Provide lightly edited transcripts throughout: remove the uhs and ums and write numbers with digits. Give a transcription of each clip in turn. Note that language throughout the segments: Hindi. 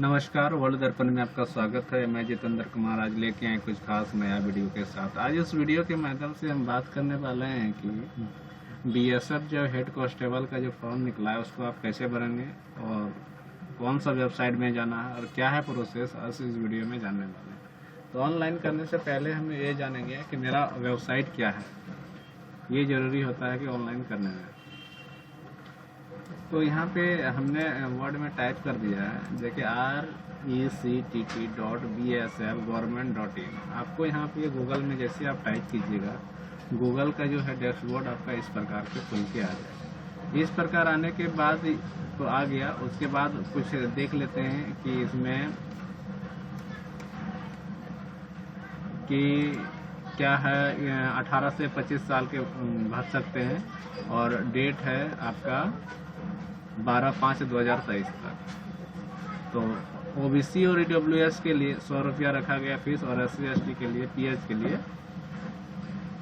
नमस्कार, वर्ल्ड दर्पण में आपका स्वागत है। मैं जितेंद्र कुमार आज लेके आए कुछ खास नया वीडियो के साथ। आज इस वीडियो के माध्यम से हम बात करने वाले हैं कि बीएसएफ जो हेड कांस्टेबल का जो फॉर्म निकला है उसको आप कैसे भरेंगे और कौन सा वेबसाइट में जाना है और क्या है प्रोसेस, आज इस वीडियो में जानने वाले हैं। तो ऑनलाइन करने से पहले हम ये जानेंगे कि मेरा वेबसाइट क्या है। ये ज़रूरी होता है कि ऑनलाइन करने में। तो यहाँ पे हमने वर्ड में टाइप कर दिया है, देखिए RECTT.BSFGovernment.in। आपको यहाँ पे गूगल में जैसे आप टाइप कीजिएगा, गूगल का जो है डैशबोर्ड आपका इस प्रकार से खुल के आ जाएगा। इस प्रकार आने के बाद तो आ गया, उसके बाद कुछ देख लेते हैं कि इसमें कि क्या है। 18 से 25 साल के भर सकते हैं और डेट है आपका 12/5/2023 तक। तो ओबीसी और ईडब्ल्यूएस के लिए 100 रुपया रखा गया फीस और SC/ST के लिए PH के लिए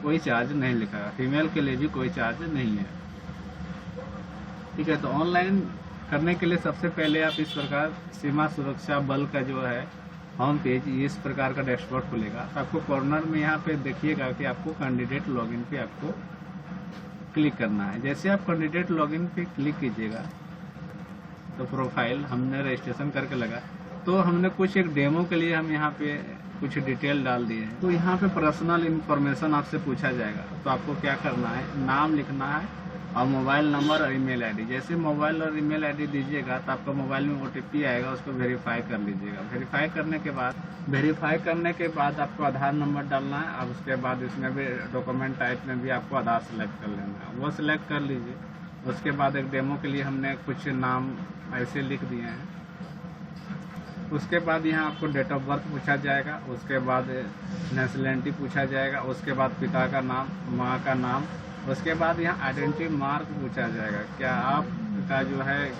कोई चार्ज नहीं लिखा है। फीमेल के लिए भी कोई चार्ज नहीं है। ठीक है, तो ऑनलाइन करने के लिए सबसे पहले आप इस प्रकार सीमा सुरक्षा बल का जो है होम पेज इस प्रकार का डैशबोर्ड खुलेगा। तो आपको कॉर्नर में यहाँ पे देखिएगा कि आपको कैंडिडेट लॉगिन पे आपको क्लिक करना है। जैसे आप कैंडिडेट लॉगिन पे क्लिक कीजिएगा तो प्रोफाइल हमने रजिस्ट्रेशन करके लगा, तो हमने कुछ एक डेमो के लिए हम यहाँ पे कुछ डिटेल डाल दिए हैं। तो यहाँ पे पर्सनल इंफॉर्मेशन आपसे पूछा जाएगा, तो आपको क्या करना है, नाम लिखना है और मोबाइल नंबर और ईमेल आईडी। जैसे मोबाइल और ईमेल आईडी दीजिएगा तो आपका मोबाइल में OTP आएगा, उसको वेरीफाई कर लीजिएगा। वेरीफाई करने के बाद आपको आधार नंबर डालना है। अब उसके बाद इसमें भी डॉक्यूमेंट टाइप में भी आपको आधार सेलेक्ट कर लेना है, वो सिलेक्ट कर लीजिए। उसके बाद एक डेमो के लिए हमने कुछ नाम ऐसे लिख दिए हैं। उसके बाद यहाँ आपको डेट ऑफ बर्थ पूछा जाएगा, उसके बाद नेशनलिटी पूछा जाएगा, उसके बाद पिता का नाम, माँ का नाम, उसके बाद यहाँ आइडेंटिटी मार्क पूछा जाएगा, क्या आपका जो है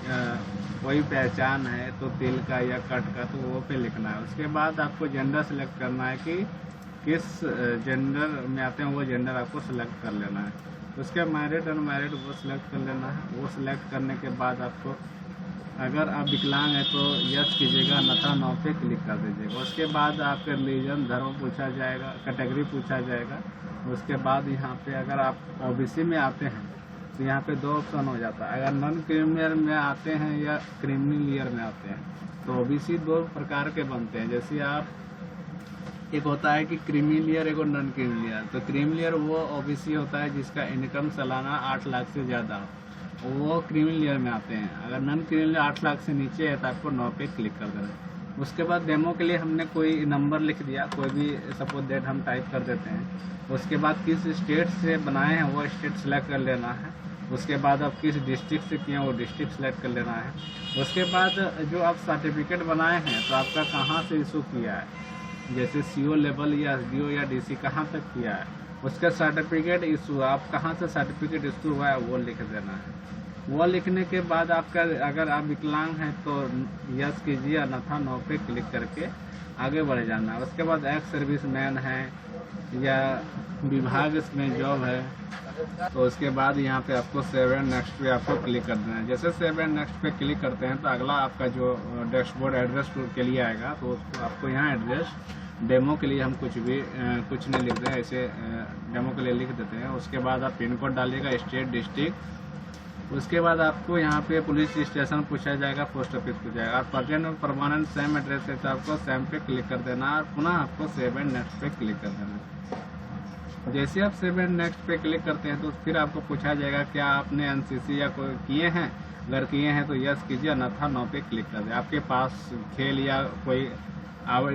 कोई पहचान है तो तिल का या कट का, तो वो पे लिखना है। उसके बाद आपको जेंडर सेलेक्ट करना है कि किस जेंडर में आते हैं, वो जेंडर आपको सेलेक्ट कर लेना है। उसके मैरिड अनमैरिड वो सिलेक्ट कर लेना है। वो सिलेक्ट करने के बाद आपको अगर आप विकलांग हैं तो यस कीजिएगा, अन्यथा नो पे क्लिक कर दीजिएगा। उसके बाद आपका रिलीजन धर्म पूछा जाएगा, कैटेगरी पूछा जाएगा। उसके बाद यहाँ पे अगर आप OBC में आते हैं तो यहाँ पे 2 ऑप्शन हो जाता है, अगर नॉन क्रिमिनल में आते हैं या क्रिमिनल में आते हैं। तो OBC 2 प्रकार के बनते हैं। जैसे आप एक होता है कि क्रीमिलियर, एक और नॉन क्रीमिलियर। तो क्रीमिलियर वो OBC होता है जिसका इनकम सालाना 8 लाख से ज़्यादा हो, वो क्रीमिलियर में आते हैं। अगर नॉन क्रीमिलियर 8 लाख से नीचे है तो आपको नो पे क्लिक कर देना है। उसके बाद डेमो के लिए हमने कोई नंबर लिख दिया, कोई भी सपोज डेट हम टाइप कर देते हैं। उसके बाद किस स्टेट से बनाए हैं वो स्टेट सेलेक्ट कर लेना है। उसके बाद आप किस डिस्ट्रिक्ट से किए हैं वो डिस्ट्रिक्ट सेलेक्ट कर लेना है। उसके बाद जो आप सर्टिफिकेट बनाए हैं तो आपका कहाँ से इशू किया है, जैसे CO लेवल या SDO या DC कहाँ तक किया है, उसका सर्टिफिकेट इशू आप कहाँ से सर्टिफिकेट इशू हुआ है वो लिख देना है। वो लिखने के बाद आपका अगर आप विकलांग हैं तो यस कीजिए, अन्यथा नो पे क्लिक करके आगे बढ़ जाना है। उसके बाद एक्स सर्विस मैन है या विभाग में जॉब है, तो उसके बाद यहाँ पे आपको सेव एंड नेक्स्ट पे आपको क्लिक कर देना है। जैसे सेव एंड नेक्स्ट पे क्लिक करते हैं तो अगला आपका जो डैशबोर्ड एड्रेस के लिए आएगा, तो उसको आपको यहाँ एड्रेस डेमो के लिए हम कुछ नहीं लिख रहे हैं, ऐसे डेमो के लिए लिख देते हैं। उसके बाद आप पिन कोड डालिएगा, स्टेट, डिस्ट्रिक्ट। उसके बाद आपको यहाँ पे पुलिस स्टेशन पूछा जाएगा, पोस्ट ऑफिस पूछाएगा। प्रेजेंट और परमानेंट सेम एड्रेस है तो आपको सेम पे क्लिक कर देना और पुनः आपको सेव एंड नेक्स्ट पे क्लिक कर देना। जैसे आप सेव एंड नेक्स्ट पे क्लिक करते हैं तो फिर आपको पूछा जाएगा क्या आपने NCC या कोई किए हैं, अगर किए हैं तो यस कीजिए, अन्यथा नो पे क्लिक कर दें। आपके पास खेल या कोई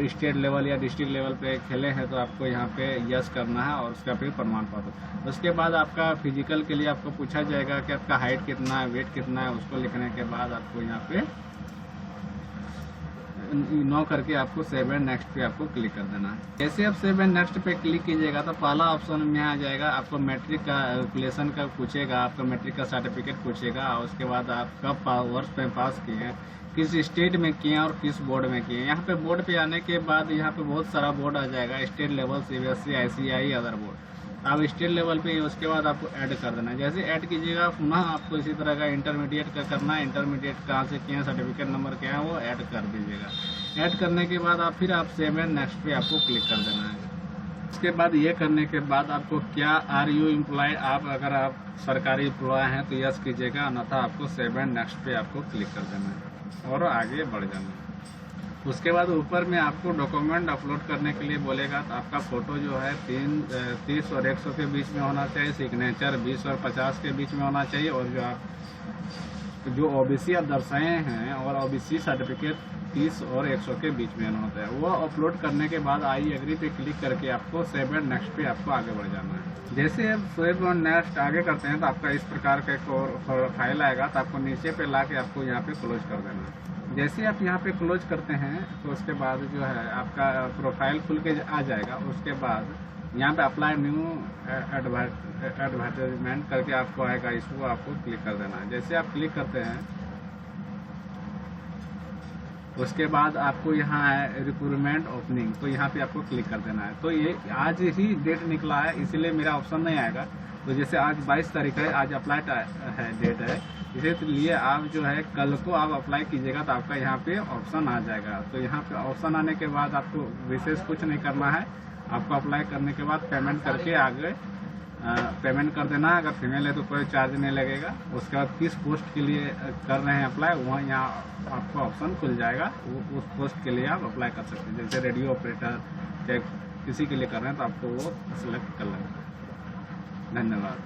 स्टेट लेवल या डिस्ट्रिक्ट लेवल पे खेले हैं तो आपको यहाँ पे यस करना है और उसका फिर प्रमाण पत्र। उसके बाद आपका फिजिकल के लिए आपको पूछा जाएगा कि आपका हाइट कितना है, वेट कितना है। उसको लिखने के बाद आपको यहाँ पे नो करके आपको सेव एंड नेक्स्ट पे आपको क्लिक कर देना है। जैसे आप सेव एंड नेक्स्ट पे क्लिक कीजिएगा तो पहला ऑप्शन में आ जाएगा, आपको मैट्रिक का कैलकुलेशन का पूछेगा, आपका मैट्रिक का सर्टिफिकेट पूछेगा। और उसके बाद आप कब वर्ष में पास किए हैं, किस स्टेट में किए हैं और किस बोर्ड में किए हैं। यहाँ पे बोर्ड पे आने के बाद यहाँ पे बहुत सारा बोर्ड आ जाएगा, state level, CBSE, ICI, other board. आप स्टेट लेवल पे, उसके बाद आपको ऐड कर देना है। जैसे ऐड कीजिएगा पुनः आपको इसी तरह का इंटरमीडिएट का करना है। इंटरमीडिएट कहाँ से किए हैं, सर्टिफिकेट नंबर क्या है, वो ऐड कर दीजिएगा। ऐड करने के बाद आप फिर आप सेव एंड नेक्स्ट पे आपको क्लिक कर देना है। उसके बाद ये करने के बाद आपको क्या आर यू एम्प्लॉय, आप अगर आप सरकारी एम्प्लॉय हैं तो यस कीजिएगा, अन्यथा आपको सेव एंड नेक्स्ट पे आपको क्लिक कर देना है और आगे बढ़ जाना है। उसके बाद ऊपर में आपको डॉक्यूमेंट अपलोड करने के लिए बोलेगा, तो आपका फ़ोटो जो है 30 और 100 के बीच में होना चाहिए, सिग्नेचर 20 और 50 के बीच में होना चाहिए, और जो ओबीसी आप दर्शाए हैं और ओबीसी सर्टिफिकेट 30 और 100 के बीच में होता है। वो अपलोड करने के बाद आई एग्री पे क्लिक करके आपको सेव एंड नेक्स्ट पे आपको आगे बढ़ जाना है। जैसे आप सेव एंड नेक्स्ट आगे करते हैं तो आपका इस प्रकार का एक फाइल आएगा, तो आपको नीचे पे ला के आपको यहाँ पे क्लोज कर देना है। जैसे आप यहाँ पे क्लोज करते हैं तो उसके बाद जो है आपका प्रोफाइल खुल के आ जाएगा। उसके बाद यहाँ पे अप्लाई न्यू एडवर्टाइजमेंट करके आपको आएगा, इसको आपको क्लिक कर देना है। जैसे आप क्लिक करते हैं उसके बाद आपको यहाँ है रिक्रूटमेंट ओपनिंग, तो यहाँ पे आपको क्लिक कर देना है। तो ये आज ही डेट निकला है, इसलिए मेरा ऑप्शन नहीं आएगा। तो जैसे आज 22 तारीख है, आज अप्लाई है डेट है, इसलिए आप जो है कल को आप अप्लाई कीजिएगा तो आपका यहाँ पे ऑप्शन आ जाएगा। तो यहाँ पे ऑप्शन आने के बाद आपको विशेष कुछ नहीं करना है, आपको अप्लाई करने के बाद पेमेंट करके आगे पेमेंट कर देना। अगर फीमेल है तो कोई चार्ज नहीं लगेगा। उसके बाद किस पोस्ट के लिए कर रहे हैं अप्लाई, वहाँ यहाँ आपको ऑप्शन खुल जाएगा, उस पोस्ट के लिए आप अप्लाई कर सकते हैं। जैसे रेडियो ऑपरेटर या किसी के लिए कर रहे हैं तो आपको वो सिलेक्ट कर लेना है। धन्यवाद।